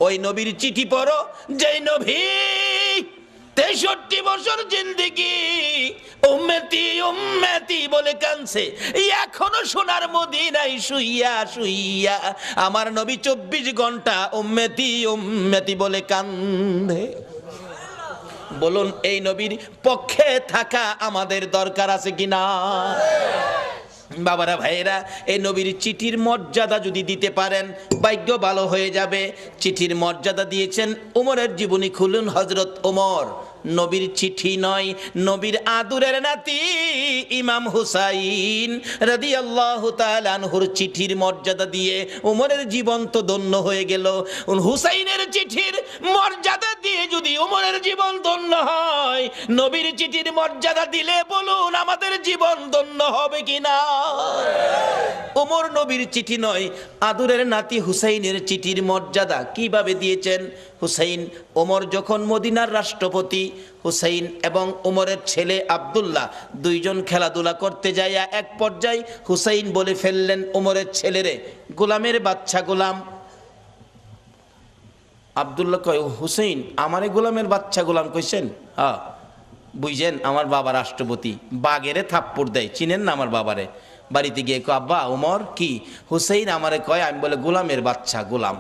ওই নবীর চিঠি পড়ো, যেই নবী 63 বছর জিন্দেগি উম্মতি উম্মতি বলে কাঁদছে, এখনো সোনার মদিনায় শুইয়া শুইয়া আমার নবী 24 ঘন্টা উম্মতি উম্মতি বলে কান্দে। বলুন, এই নবীর পক্ষে থাকা আমাদের দরকার আছে কিনা? বাবারা, ভাইয়েরা, এই নবীর চিঠির মর্যাদা যদি দিতে পারেন ভাগ্য ভালো হয়ে যাবে। চিঠির মর্যাদা দিয়েছেন উমরের জীবনী খুলুন, হযরত ওমর। নবীর চিঠি নয়, নবীর আদুরের নাতি ইমাম হুসাইন রাদিয়াল্লাহু তাআলা আনহুর চিঠির মর্যাদা দিয়ে উমরের জীবন তো ধন্য হয়ে গেল। হুসাইনের চিঠির মর্যাদা দিয়ে যদি উমরের জীবন ধন্য হয়, নবীর চিঠির মর্যাদা দিলে বলুন আমাদের জীবন ধন্য হবে কিনা? ওমর নবীর চিঠি নয়, আদুরের নাতি হুসাইনের চিঠির মর্যাদা কিভাবে দিয়েছেন? হুসাইন, ওমর যখন মদিনার রাষ্ট্রপতি, হুসাইন এবং ওমরের ছেলে আব্দুল্লাহ দুইজন খেলাধুলা করতে যায়, এক পর্যায়ে হুসাইন বলে ফেললেন ওমরের ছেলেরে, গোলামের বাচ্চা গোলাম। আব্দুল্লাহ কয়, হুসাইন আমারে গোলামের বাচ্চা গোলাম কইছেন? হ্যাঁ, বুঝছেন আমার বাবা রাষ্ট্রপতি, বাগেরে থাপ্পড় দেয়, চিনেন না আমার বাবারে? বাড়িতে গিয়ে কয়, আব্বা ওমর কি? হুসাইন আমারে কয়, আমি বলে গোলামের বাচ্চা গোলাম,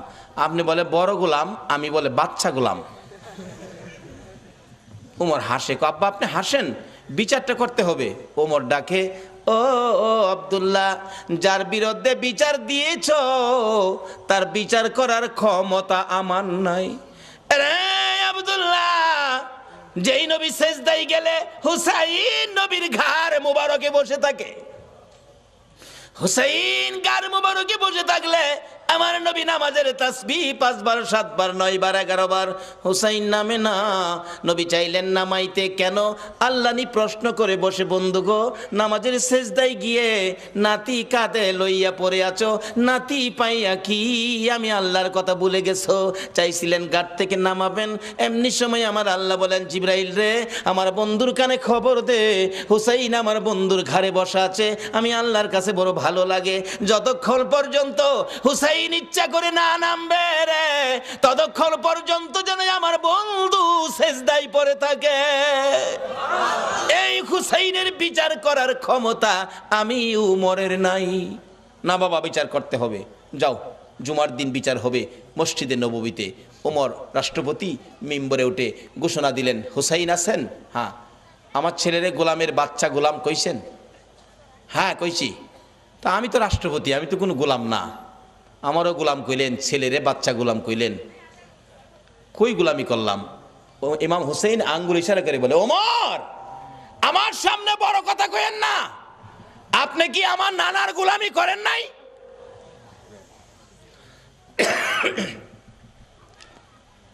আপনি বলে বড় গোলাম, আমি বলে বাচ্চা গোলাম। ওমর হাসে, কয় আব্বা আপনি হাসেন, বিচারটা করতে হবে। ওমর ডাকে, ও ও আব্দুল্লাহ, যার বিরুদ্ধে বিচার দিয়েছ তার বিচার করার ক্ষমতা আমার নাই। রে আব্দুল্লাহ, যেই নবী সেজদায় গেলে হুসাইন নবীর ঘাড় মুবারকে বসে থাকে, হুসাইন ঘাড় মুবারকে বসে থাকলে আমার নবী নামাজের তাসবিহ 5 বার 7 বার 9 বার 11 বার হুসাইন নামে না। নবী চাইলেন নামাইতে, কেন? আল্লাহনি প্রশ্ন করে বসে, বন্ধু গো, নামাজের সেজদায় গিয়ে নাতি কাঁধে লইয়া পড়ে আছো, নাতি পাইয়া কি আমি আল্লাহর কথা ভুলে গেছো? চাইছিলেন ঘাট থেকে নামাবেন, এমনি সময় আমার আল্লাহ বলেন, জিবরাইল রে, আমার বন্ধুর কানে খবর দে, হুসাইন আমার বন্ধুর ঘাড়ে বসা আছে, আমি আল্লাহর কাছে বড় ভালো লাগে, যতক্ষণ পর্যন্ত হুসাইন ইচ্ছা করে না নামবে রে, ততক্ষণ পর্যন্ত যেন আমার বন্ধু সেজদায় পড়ে থাকে। এই হুসাইনের বিচার করার ক্ষমতা আমি উমরের নাই। না বাবা, বিচার করতে হবে, যাও, জুমার দিন বিচার হবে মসজিদে নববীতে। ওমর রাষ্ট্রপতি মিম্বরে উঠে ঘোষণা দিলেন, হুসাইন আছেন? হ্যাঁ। আমার ছেলেরে গোলামের বাচ্চা গোলাম কইছেন? হ্যাঁ কইছি। তা আমি তো রাষ্ট্রপতি, আমি তো কোনো গোলাম না, আমারও গোলাম কইলেন, ছেলেরে বাচ্চা গোলাম কইলেন, কই গোলামি করলাম? ইমাম হুসাইন আঙ্গুল ইশারা করে বলে, ওমর আমার সামনে বড় কথা কইেন না, আপনি কি আমার নানার গোলামি করেন নাই?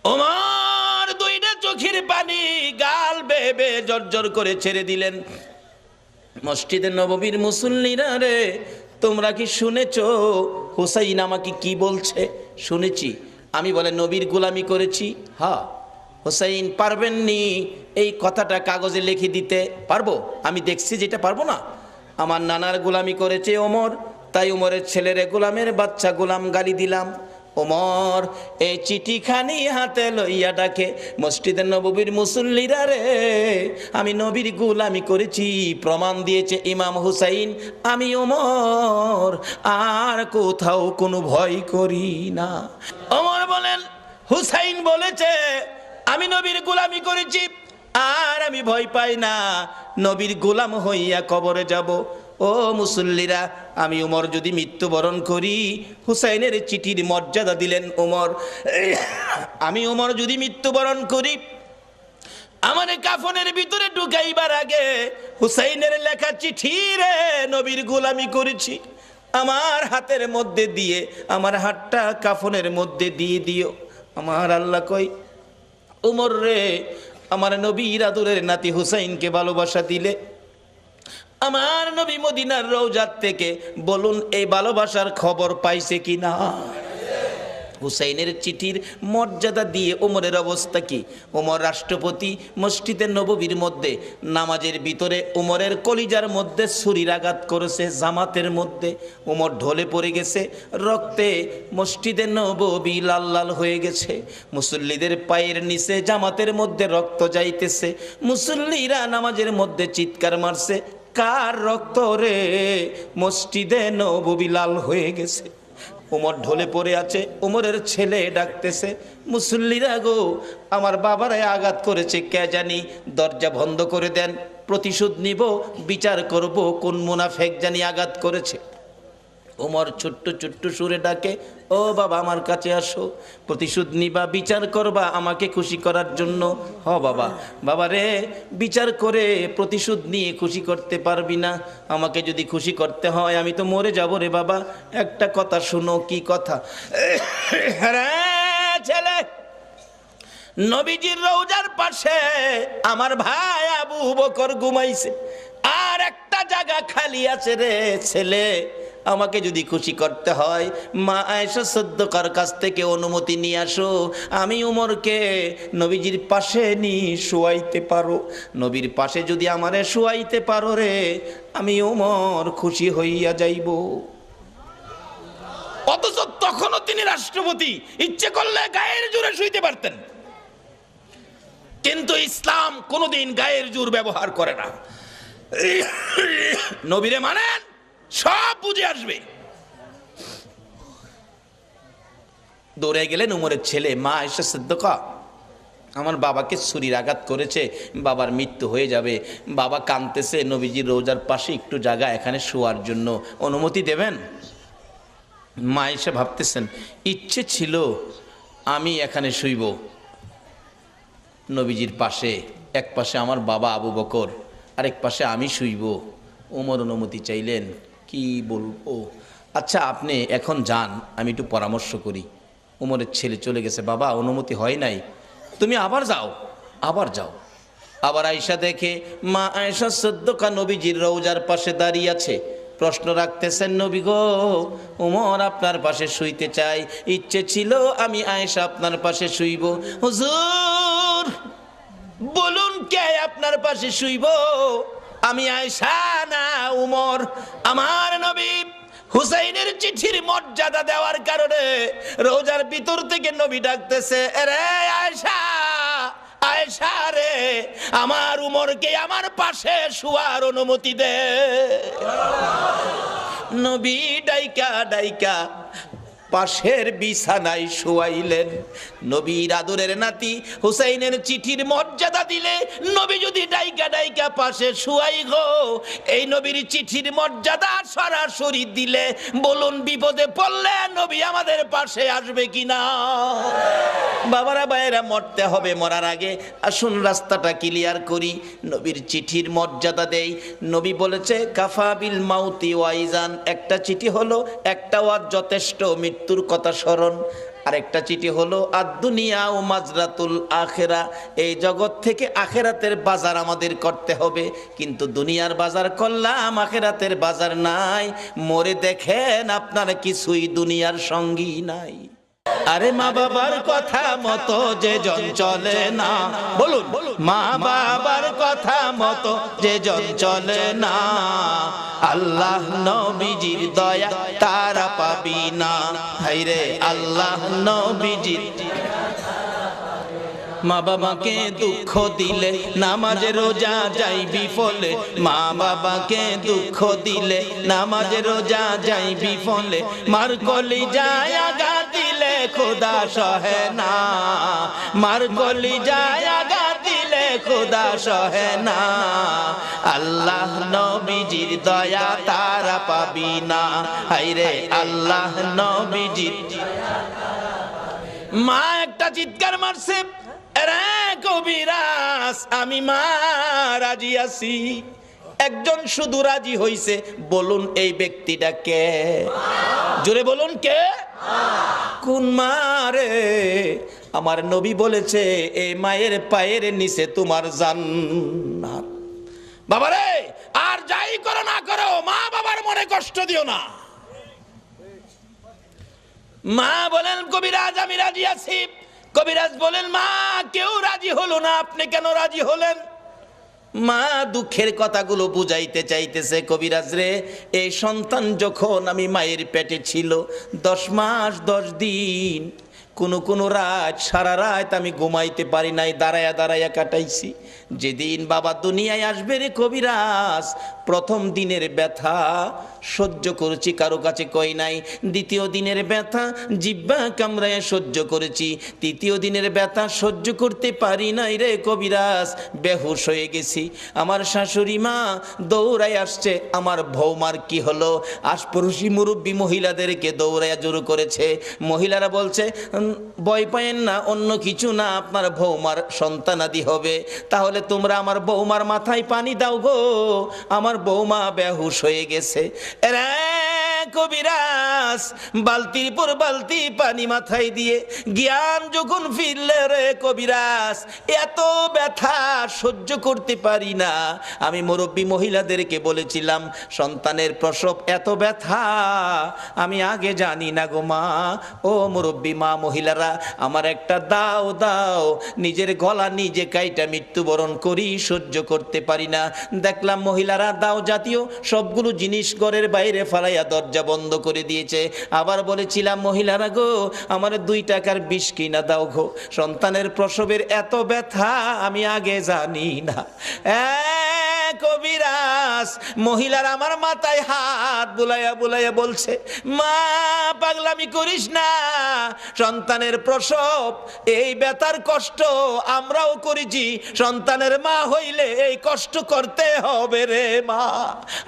ওমর দুইটা চোখের পানি গাল বেয়ে বেয়ে জর্জর করে ছেড়ে দিলেন। মসজিদে নববীর মুসল্লিরা রে, তোমরা কি শুনেছো হুসাইন আমাকে কি বলছে? শুনেছি। আমি বলে নবীর গোলামি করেছি? হ্যাঁ। হুসাইন পারবেননি এই কথাটা কাগজে লিখে দিতে? পারবো, আমি দেখছি যেটা পারবো না। আমার নানার গোলামি করেছে ওমর, তাই ওমরের ছেলেরে গোলামের বাচ্চা গোলাম গালি দিলাম। ওমর এই চিঠিখানি হাতে লইয়া ডাকে, মসজিদের নববীর মুসল্লিরা রে, আমি নবীর গোলামি করেছি, প্রমাণ দিয়েছে ইমাম হুসাইন, আমি ওমর আর কোথাও কোনো ভয় করি না। ওমর বলেন, হুসাইন বলেছে আমি নবীর গোলামি করেছি আর আমি ভয় পাই না, নবীর গোলাম হইয়া কবরে যাব। ও মুসল্লিরা, আমি উমর যদি মৃত্যুবরণ করি, হুসাইনের চিঠির মর্যাদা দিলেন উমর, আমি উমর যদি মৃত্যুবরণ করি, আমার কাফনের ভিতরে ঢুকাইবার আগে হুসাইনের লেখা চিঠি রে, নবীর গোলামি করেছি, আমার হাতের মধ্যে দিয়ে, আমার হাতটা কাফনের মধ্যে দিয়ে দিও। আমার আল্লাহ কই, উমর রে, আমার নবীর আদরের নাতি হুসাইনকে ভালোবাসা দিলে, আমার নবী মদিনার রওজাত থেকে বলুন এই ভালোবাসার খবর পাইছে কিনা? হুসাইনের চিঠির মর্যাদা দিয়ে ওমরের অবস্থা কি? ওমর রাষ্ট্রপতি, মসজিদে নববীর মধ্যে নামাজের ভিতরে ওমরের কলিজার মধ্যে ছুরির আঘাত করেছে, জামাতের মধ্যে ওমর ঢলে পড়ে গেছে, রক্তে মসজিদে নববী লাল লাল হয়ে গেছে, মুসল্লিদের পায়ের নিচে জামাতের মধ্যে রক্ত যাইতেছে, মুসল্লিরা নামাজের মধ্যে চিৎকার মারছে, কার রক্ত রে? মসজিদে নববী লাল হয়ে গেছে। ওমর ঢলে পড়ে আছে, ওমরের ছেলে ডাকতেছে, মুসল্লিরা গো, আমার বাবারাই আঘাত করেছে, কে জানি, দরজা বন্ধ করে দেন, প্রতিশোধ নিব, বিচার করব কোন মুনাফেক জানি আঘাত করেছে। ওমর ছোট্ট ছোট্ট সুরে ডাকে, ও বাবা আমার কাছে আসো, প্রতিশোধ নিবা, বিচার করবা আমাকে খুশি করার জন্য। হ বাবা, বাবা রে, বিচার করে প্রতিশোধ নিয়ে খুশি করতে পারবি না, আমাকে যদি খুশি করতে হয় আমি তো মরে যাব রে বাবা। একটা কথা শুনো। কি কথা? ছেলে, নবীজির রওজার পাশে আমার ভাই আবু বকর ঘুমাইছে, আর একটা জায়গা খালি আছে রে ছেলে, আমাকে যদি খুশি করতে হয় মা আয়েশা সিদ্দিকার কাছ থেকে অনুমতি নিয়ে আসো, আমি উমরকে নবীজির পাশে নিয়ে শোয়াইতে পারো। নবীর পাশে যদি আমারে শোয়াইতে পারো রে, আমি উমর খুশি হইয়া যাইব। অথচ তখনও তিনি রাষ্ট্রপতি, ইচ্ছে করলে গায়ের জোরে শুইতে পারতেন, কিন্তু ইসলাম কোনোদিন গায়ের জোর ব্যবহার করে না। নবীরে মানেন, সব বুঝে আসবে। দৌড়ে গেলেন উমরের ছেলে, মা আয়েশা সিদ্দিকা, আমার বাবাকে ছুরির আঘাত করেছে, বাবার মৃত্যু হয়ে যাবে, বাবা কাঁদতেছে, নবীজির রোজার পাশে একটু জায়গা এখানে শোয়ার জন্য অনুমতি দেবেন? মা আয়েশা ভাবতেছেন, ইচ্ছে ছিল আমি এখানে শুইব নবীজির পাশে, এক পাশে আমার বাবা আবু বকর, আরেক পাশে আমি শুইব। ওমর অনুমতি চাইলেন, কি বলবো, আচ্ছা আপনি এখন যান, আমি একটু পরামর্শ করি। ওমরের ছেলে চলে গেছে, বাবা অনুমতি হয় নাই, তুমি আবার যাও, আবার যাও। আবার আয়েশা দেখে মা আয়েশা সিদ্দিকা নবীজির রওজার পাশে দাঁড়িয়ে আছে, প্রশ্ন রাখতেছেন, নবী গো, ওমর আপনার পাশে শুইতে চাই, ইচ্ছে ছিল আমি আয়েশা আপনার পাশে শুইব। হুজুর বলুন কে আপনার পাশে শুইব? আমি আয়েশা না উমর? আমার নবী হুসাইনের চিঠির মর্যাদা দেওয়ার কারণে রোজার ভিতর থেকে নবী ডাকতেছে, রে আয়েশা, আয়েশা রে, আমার উমরকে আমার পাশে শুয়ার অনুমতি দে। নবী ডাইকা ডাইকা পাশের বিছানায় শুয়াইলেন। নবীর আদরের নাতি হুসাইনের চিঠির মর্যাদা দিলে নবী যদি ডাইকা ডাইকা পাশে শুয়াই গো, এই নবীর চিঠির মর্যাদা সরাসরি দিলে বলুন বিপদে পড়লে নবী আমাদের পাশে আসবে কিনা? বাবারা ভাইয়েরা, মরতে হবে, মরার আগে আসুন রাস্তাটা ক্লিয়ার করি, নবীর চিঠির মর্যাদা দেই। নবী বলেছে, কাফা বিল মাউতি ওয়াইজান, একটা চিঠি হলো একটা ওয়াজ যথেষ্ট, মৃত্যুর কথা স্মরণ। আরেকটা চিঠি হলো আদ-দুনিয়া ও মাজরাতুল আখিরা, এই জগৎ থেকে আখিরাতের বাজার আমাদের করতে হবে, কিন্তু দুনিয়ার বাজার করলাম, আখিরাতের বাজার নাই। মরে দেখেন আপনার কিছুই দুনিয়ার সঙ্গী নাই। আরে মা বাবার কথা মতো যে জন চলে না, বলুন মা বাবার কথা মতো যে জন চলে না, আল্লাহ নবীজির দয়া তারা পাবি না। হায়রে আল্লাহ নবীজির, মা বাবাকে দুঃখ দিলে নামাজে রোজা যাই বিফলে, মা বাবাকে দুঃখ দিলে নামাজে রোজা যাই বিফলে, মার কলিজায় আঘাত দিলে খোদা সহে না, মার কলিজায় আঘাত দিলে খোদা সহে না, আল্লাহ নবীজির দয়া তারা পাবি না। হায়রে আল্লাহ নবীজির। মা একটা চিৎকার মারছে, কবিরাজ আমি মা রাজি আছি। একজন শুধু রাজি হইছে, বলুন এই ব্যক্তিটা কে? জোরে বলুন কে? কোন মা রে? আমার নবী বলেছে, এই মায়ের পায়ের নিচে তোমার জান্নাত। বাবারে, আর যাই করো না করো, মা বাবার মনে কষ্ট দিও না। মা বলেন কবিরাজ আমি রাজি আছি। কবিরাজ বলেন মা কেউ রাজি হলো না, আপনি কেন রাজি হলেন? মা দুঃখের কথাগুলো বুঝাইতে চাইতেছে, কবিরাজ রে এই সন্তান যখন আমি মায়ের পেটে ছিল 10 মাস 10 দিন, কোনো রাত সারা রাত আমি ঘুমাইতে পারি নাই, দাঁড়ায়া দাঁড়ায়া কাটাইছি। যেদিন বাবা দুনিয়ায় আসবে রে কবিরাজ, প্রথম দিনের ব্যথা সহ্য করেছি, কারো কাছে কই নাই। দ্বিতীয় দিনের ব্যথা জিহ্বা কামড়ায় সহ্য করেছি। তৃতীয় দিনের ব্যথা সহ্য করতে পারি নাই রে কবিরাজ, বেহুশ হয়ে গেছি। আমার শাশুড়ি মা দৌড়ায় আসছে, আমার বৌমার কি হলো? আশপড়শি মুরব্বী মহিলাদেরকে দৌড়াইয়া জোর করেছে। মহিলারা বলছে ভয় পায়েন না, অন্য কিছু না, আপনার বৌমার সন্তানাদি হবে। তাহলে তোমরা আমার বৌমার মাথায় পানি দাও গো, আমার বৌমা বেহুশ হয়ে গেছে। এরা কবিরাজ বালতির পর বালতি পানি মাথায় দিয়ে জ্ঞান যখন ফিরলে রে কবিরাজ, এত ব্যথা সহ্য করতে পারি না। আমি মুরব্বী মহিলাদেরকে বলেছিলাম সন্তানের প্রসব এত ব্যথা আমি আগে জানি না গো মা। ও মুরব্বী মা মহিলারা, আমার একটা দাও দাও, নিজের গলা নিজে কাইটা মৃত্যুবরণ করি, সহ্য করতে পারি না। দেখলাম মহিলারা দাও জাতীয় সবগুলো জিনিস ঘরের বাইরে ফালাইয়া দরজা বন্ধ করে দিয়েছে। আবার বলেছিলাম মহিলারা গো আমার 2 টাকার বিষ কিনা দাও গো, সন্তানের প্রসবের এত ব্যথা আমি আগে জানি না। কবিরাজ মহিলার আমার মাথায় হাত বুলাইয়া বুলাইয়া বলছে মা পাগলামি করিস না, সন্তানের প্রসব এই ব্যথার কষ্ট আমরাও করেছি, সন্তানের মা হইলে এই কষ্ট করতে হবে রে মা।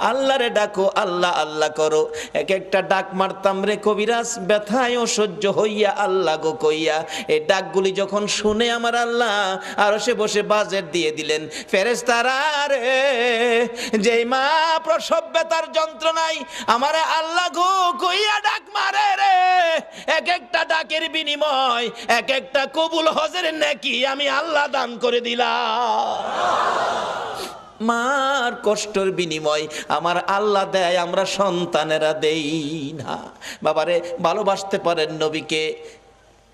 আল্লাহরে ডাকো, আল্লাহ আল্লাহ করো। এক একটা ডাক মারতাম রে কবিরাজ, ব্যথায়ও সহ্য হইয়া আল্লাহ গো কইয়া। এই ডাকগুলি যখন শুনে আমার আল্লাহ আরশে বসে বাজেট দিয়ে দিলেন। ফেরেশতারা রে যেই মা প্রসব ব্যথার যন্ত্রণায় আমারে আল্লাহ গো কইয়া ডাক মারে রে, এক একটা ডাকের বিনিময় এক একটা কবুল হজের নেকি আমি আল্লাহ দান করে দিলাম। মার কষ্টের বিনিময় আমার আল্লাহ দেয়, আমরা সন্তানেরা দেই না। বাবারে ভালোবাসতে পারেন নবীকে,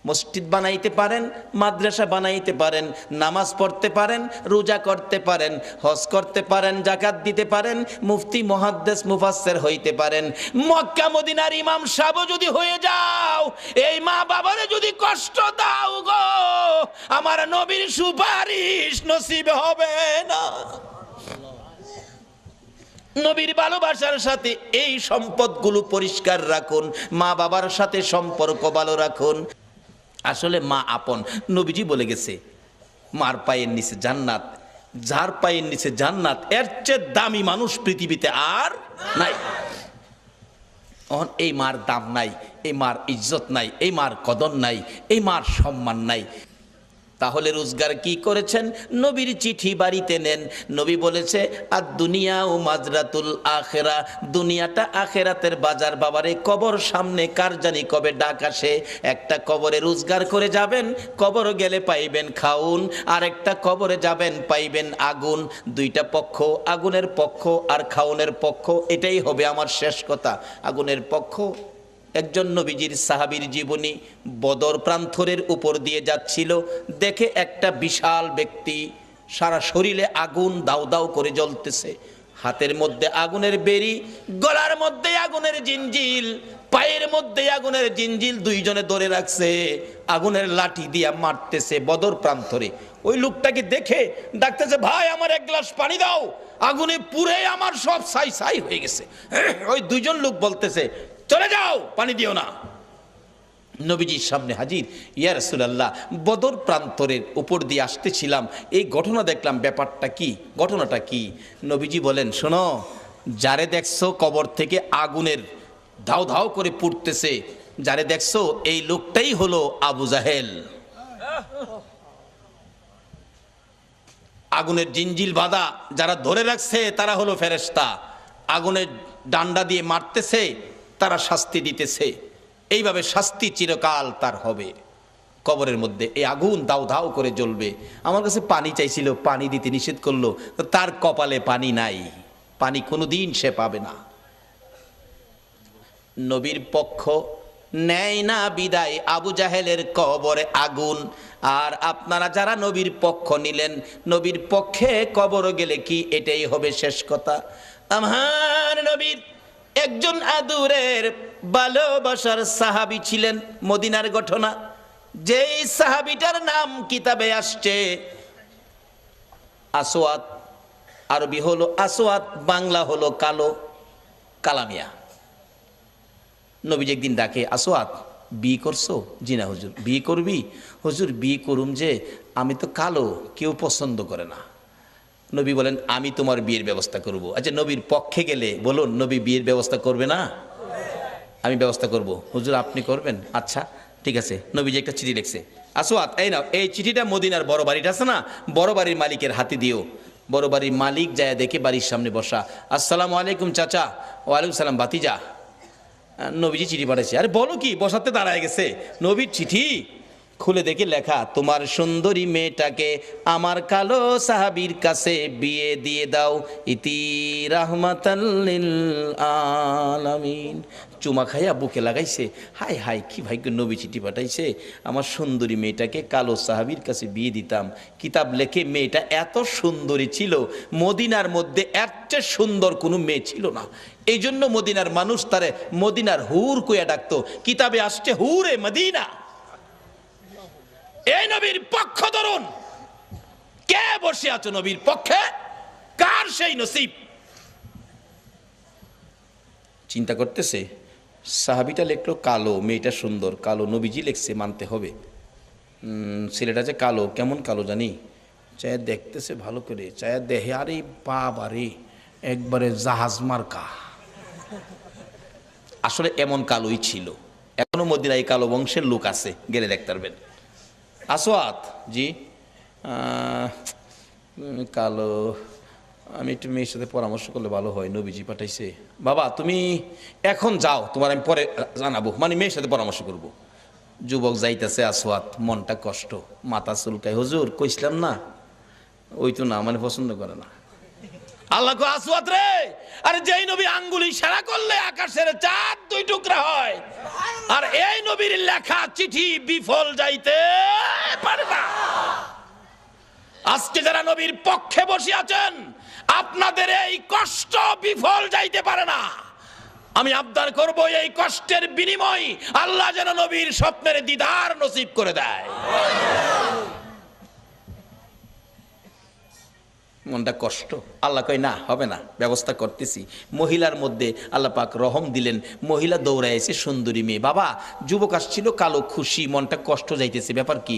মসজিদ বানাইতে পারেন, মাদ্রাসা বানাইতে পারেন, নামাজ পড়তে পারেন, রোজা করতে পারেন, হজ করতে পারেন, যাকাত দিতে পারেন, মুফতি মুহাদ্দিস মুফাসসির হইতে পারেন, মক্কা মদিনার ইমাম সাহেব যদি হয়ে যাও, এই মা বাবারে যদি কষ্ট দাও গো, আমার নবীর সুপারিশ নসিব হবে না। নবীর ভালোবাসার সাথে এই সম্পদগুলো পরিষ্কার রাখুন, মা বাবার সাথে সম্পর্ক ভালো রাখুন। আসলে মা আপন, নবীজি বলে গেছে মার পায়ের নিচে জান্নাত, যার পায়ের নিচে জান্নাত এর চেয়ে দামি মানুষ পৃথিবীতে আর নাই। এই মার দাম নাই, এই মার ইজ্জত নাই, এই মার কদর নাই, এই মার সম্মান নাই। তাহলে রোজগার কি করেছেন? নবীর চিঠি বাড়িতে নেন। নবী বলেছে আর দুনিয়া ও মাজরাতুল আখেরা, দুনিয়াটা আখেরাতের বাজার। বাবারে কবর সামনে, কার জানি কবে ডাক আসে। একটা কবরে রোজগার করে যাবেন, কবর গেলে পাইবেন খাউন, আর একটা কবরে যাবেন পাইবেন আগুন। 2টা পক্ষ, আগুনের পক্ষ আর খাউনের পক্ষ, এটাই হবে আমার শেষ কথা। আগুনের পক্ষ একজন নবীজির সাহাবীর জীবনী, বদর প্রান্তরের উপর দিয়ে যাচ্ছিল, দেখে একটা বিশাল ব্যক্তি, সারা শরীরে আগুন দাউ দাউ করে জ্বলতেছে, হাতের মধ্যে আগুনের বেরি, গলার মধ্যে আগুনের জিঞ্জিল, পায়ের মধ্যে আগুনের জিঞ্জিল, 2 জনে ধরে রাখছে, আগুনের লাঠি দিয়া মারতেছে বদর প্রান্তরে। ওই লোকটাকে দেখে ডাকতেছে ভাই আমার 1 গ্লাস পানি দাও, আগুনে পুড়ে আমার সব ছাই ছাই হয়ে গেছে। ওই 2 জন লোক বলতেছে চলে যাও, পানি দিও না। নবীজির সামনে হাজির, ইয়া রাসূলুল্লাহ বদর প্রান্তরের উপর দিয়ে আসতেছিলাম, এই ঘটনা দেখলাম, ব্যাপারটা কি, ঘটনাটা কি? নবীজি বলেন শোনো, যারে দেখছো কবর থেকে আগুনের ধাও ধাও করে পুড়তেছে, যারে দেখছো এই লোকটাই হলো আবু জাহেল। আগুনের জিঞ্জিল বাঁধা যারা ধরে রাখছে তারা হলো ফেরেশতা, আগুনের ডান্ডা দিয়ে মারতেছে, তারা শাস্তি দিতেছে। এইভাবে শাস্তি চিরকাল তার হবে কবরের মধ্যে। এই আগুন দাউ দাউ করে জ্বলবে। আমার কাছে পানি চাইছিল, পানি দিতে নিষেধ করলো, তার কপালে পানি নাই, পানি কোনোদিন সে পাবে না। নবীর পক্ষ নেয় না বিদায় আবু জাহেলের কবরে আগুন। আর আপনারা যারা নবীর পক্ষ নিলেন, নবীর পক্ষে কবরে গেলে কি এটাই হবে শেষ কথা? আমার নবীর একজন আদুরের ভালোবাসার সাহাবী ছিলেন, মদিনার ঘটনা। যেই সাহাবীটার নাম কিতাবে আসছে আসওয়াদ, আরবি হলো আসওয়াদ, বাংলা হলো কালো, কালামিয়া। নবীজি একদিন ডাকে, আসওয়াদ বিয়ে করছো? জি না হুজুর। বিয়ে করবি? হুজুর বিয়ে করুম, যে আমি তো কালো, কেউ পছন্দ করে না। নবী বলেন, আমি তোমার বিয়ের ব্যবস্থা করব। আচ্ছা, নবীর পক্ষে গেলে বলুন, নবী বিয়ের ব্যবস্থা করবে না? আমি ব্যবস্থা করব। হুজুর আপনি করবেন? আচ্ছা ঠিক আছে। নবীজি একটা চিঠি লিখছে, আসওয়াদ এই নাও, এই চিঠিটা মদিনার বড় বাড়িটা আছে না, বড় বাড়ির মালিকের হাতে দিও। বড় বাড়ির মালিক যায় দেখে বাড়ির সামনে বসা, আসসালামু আলাইকুম চাচা। ওয়ালাইকুম সালাম ভাতিজা। নবীজি চিঠি পাঠাইছে। আরে বলো কি, বসাতে দাঁড়ায় গেছে। নবীর চিঠি খুলে দেখে লেখা, তোমার সুন্দরী মেয়েটাকে আমার কালো সাহাবীর কাছে বিয়ে দিয়ে দাও, ইতি রাহমাতাল লিল আলামিন। চুমা খাইয়া বুকে লাগাইছে, হাই হাই কি ভাগ্য, নবী চিঠি পাঠাইছে, আমার সুন্দরী মেয়েটাকে কালো সাহাবীর কাছে বিয়ে দিতাম। কিতাব লেখে মেয়েটা এত সুন্দরী ছিল, মদিনার মধ্যে এর চেয়ে সুন্দর কোনো মেয়ে ছিল না। এই জন্য মদিনার মানুষ তারে মদিনার হুর কইয়া ডাকতো। কিতাবে আসছে হুরে মদিনা। এই নবীর পক্ষ ধরুন, কে বসে আছো নবীর পক্ষে? কার সেই নসিব? চিন্তা করতেছে, সাহাবিটা লেখলো কালো, মেয়েটা সুন্দর, কালো। নবীজি লেখছে মানতে হবে। ছেলেটা যে কালো, কেমন কালো জানি, চায় দেখতেছে ভালো করে, চায় দেহে, আরে বাবা রে, একবারে জাহাজ মার্কা। আসলে এমন কালোই ছিল। এখনো মদিনায় কালো বংশের লোক আছে, গেলে দেখতে পারবেন। আসওয়াদ জি, কালো, আমি একটু মেয়ের সাথে পরামর্শ করলে ভালো হয়, নবীজি পাঠাইছে। বাবা তুমি এখন যাও, তোমার আমি পরে জানাবো, মানে মেয়ের সাথে পরামর্শ করব। যুবক যাইতেছে, আসওয়াদ মনটা কষ্ট, মাথা চুলকায়, হুজুর কইছিলাম না, ওই তো না, মানে পছন্দ করে না। আল্লাহ কো, আসওয়াদ রে, আরে যেই নবী আঙ্গুলি ইশারা করলে আকাশের চাঁদ দুই টুকরা হয়, আর এই নবীর লেখা চিঠি বিফল যাইতে পারে না। আজকে যারা নবীর পক্ষে বসে আছেন, আপনাদের এই কষ্ট বিফল যাইতে পারে না। আমি আবদার করব, এই কষ্টের বিনিময় আল্লাহ যেন নবীর স্বপ্নের দিদার নসিব করে দেয়। মনটা কষ্ট। আল্লাহ কয় না, হবে না, ব্যবস্থা করতেছি। মহিলার মধ্যে আল্লাহ পাক রহম দিলেন, মহিলা দৌড়াইছে, সুন্দরী মেয়ে। বাবা যুবক আসছিল কালো, খুশি, মনটা কষ্ট যাইতেছে, ব্যাপার কি?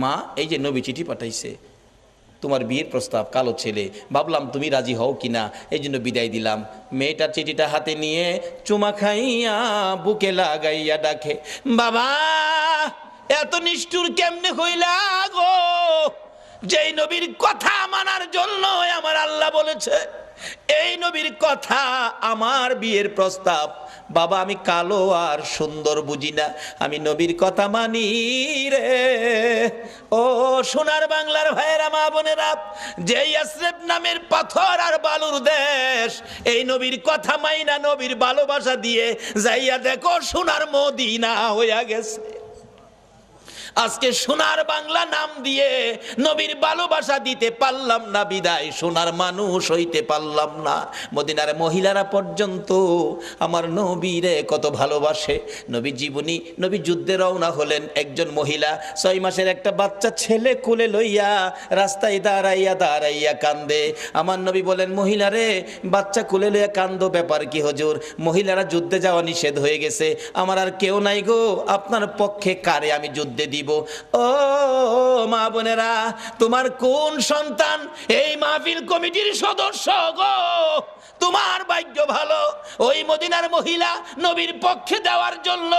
মা এই যে নবী চিঠি পাঠাইছে, তোমার বিয়ের প্রস্তাব, কালো ছেলে, ভাবলাম তুমি রাজি হও কিনা, এই জন্য বিদায় দিলাম। মেয়েটা চিঠিটা হাতে নিয়ে চুমা খাইয়া বুকে লাগাইয়া ডাকে, বাবা এত নিষ্ঠুর কেমনে হইলা গো? যেই নবীর কথা মানার জন্য আমার আল্লাহ বলেছে, এই নবীর কথা আমার বিয়ের প্রস্তাব। বাবা আমি কালো আর সুন্দর বুঝি না, আমি নবীর কথা মানি রে। ও সোনার বাংলার ভাইয়েরা, মা বোনেরা, যেই ইয়াসরিব নামের পাথর আর বালুর দেশ, এই নবীর কথা মাইনা নবীর ভালোবাসা দিয়ে যাইয়া দেখো সোনার মদিনা হইয়া গেছে। আজকে সোনার বাংলা নাম দিয়ে নবীর ভালোবাসা দিতে পারলাম না, বিদায় সোনার মানুষ হইতে পারলাম না। মদিনার মহিলারা পর্যন্ত আমার নবীরে কত ভালোবাসে। নবী জীবনী, নবী যুদ্ধে রওনা হলেন, একজন মহিলা 6 মাসের একটা বাচ্চা ছেলে কোলে লইয়া রাস্তায় দাঁড়াইয়া দাঁড়াইয়া কান্দে। আমার নবী বলেন, মহিলারে বাচ্চা কোলে লইয়া কান্দো, ব্যাপার কি হুজুর? মহিলারা যুদ্ধে যাওয়া নিষেধ হয়ে গেছে, আমার আর কেউ নাই গো, আপনার পক্ষে কারে আমি যুদ্ধে দিব? ও মা বোনেরা, তোমার কোন সন্তান এই মাহফিল কমিটির সদস্য গো? তোমার ভাগ্য ভালো, ওই মদিনার মহিলা নবীর পক্ষে দেওয়ার জন্য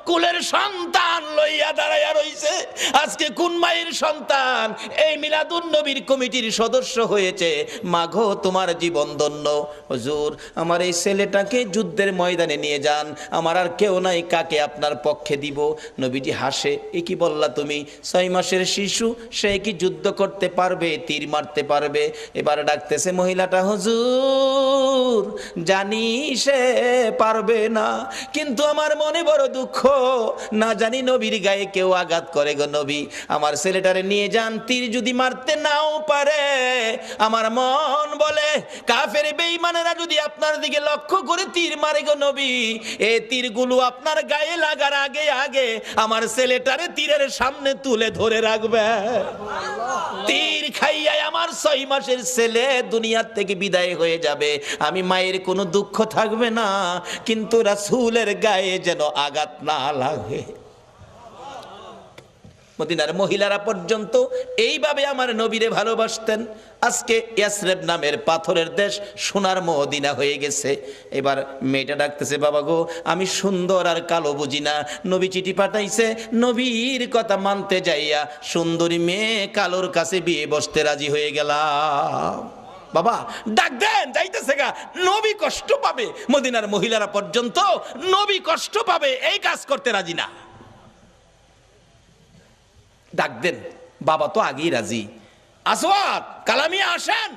কুলের সন্তান লইয়া দাঁড়াইয়া রইছে। আজকে কোন মায়ের সন্তান এই মিলাদুন নবীর কমিটির সদস্য হয়েছে? মাগো তোমার জীবন ধন্য। হুজুর আমার এই ছেলেটাকে যুদ্ধের ময়দানে নিয়ে যান, আমার আর কেউ নাই, কাকে আপনার পক্ষে দিব? নবীজি হাসে, এ কি বললা তুমি? 6 মাসের শিশু, সে কি যুদ্ধ করতে পারবে, তীর মারতে পারবে? এবার ডাকতেছে মহিলাটা, হুজুর জানি সে পারবে না, কিন্তু আমার মনে বড় দুঃখ, না জানি নবীর গায়ে কেউ আঘাত করে গো নবী, আমার ছেলেটারে নিয়ে যান, তীর যদি মারতে নাও পারে, আমার মন বলে কাফের বেঈমানেরা যদি আপনার দিকে লক্ষ্য করে তীর মারে গো নবী, এই তীরগুলো আপনার গায়ে লাগার আগে আগে আমার ছেলেটারে তীরের সামনে তুলে ধরে রাখবে। তীর খাইয়া আমার 6 মাসের ছেলে দুনিয়ার থেকে বিদায় হয়ে যাবে, আমি মায়ের কোনো দুঃখ থাকবে না, কিন্তু রাসূলের গায়ে যেন আঘাত না লাগে। মদিনার মহিলারা পর্যন্ত এইভাবে আমার নবীরে ভালোবাসতেন। আজকে ইয়াসরিব নামের পাথরের দেশ সোনার মদিনা হয়ে গেছে। এবার মেয়েটা ডাকতেছে, বাবা গো আমি সুন্দর আর কালো বুঝি না, নবী চিঠি পাঠাইছে, নবীর কথা মানতে যাইয়া সুন্দরী মেয়ে কালোর কাছে বিয়ে বসতে রাজি হয়ে গেলাম। বাবা ডাক দেন, যাইতেছে গা, নবী কষ্ট পাবে। মদিনার মহিলারা পর্যন্ত নবী কষ্ট পাবে এই কাজ করতে রাজি না। ডাক দেন, বাবা তো আগেই রাজি। আসওয়াদ কালামিয়া আসেন।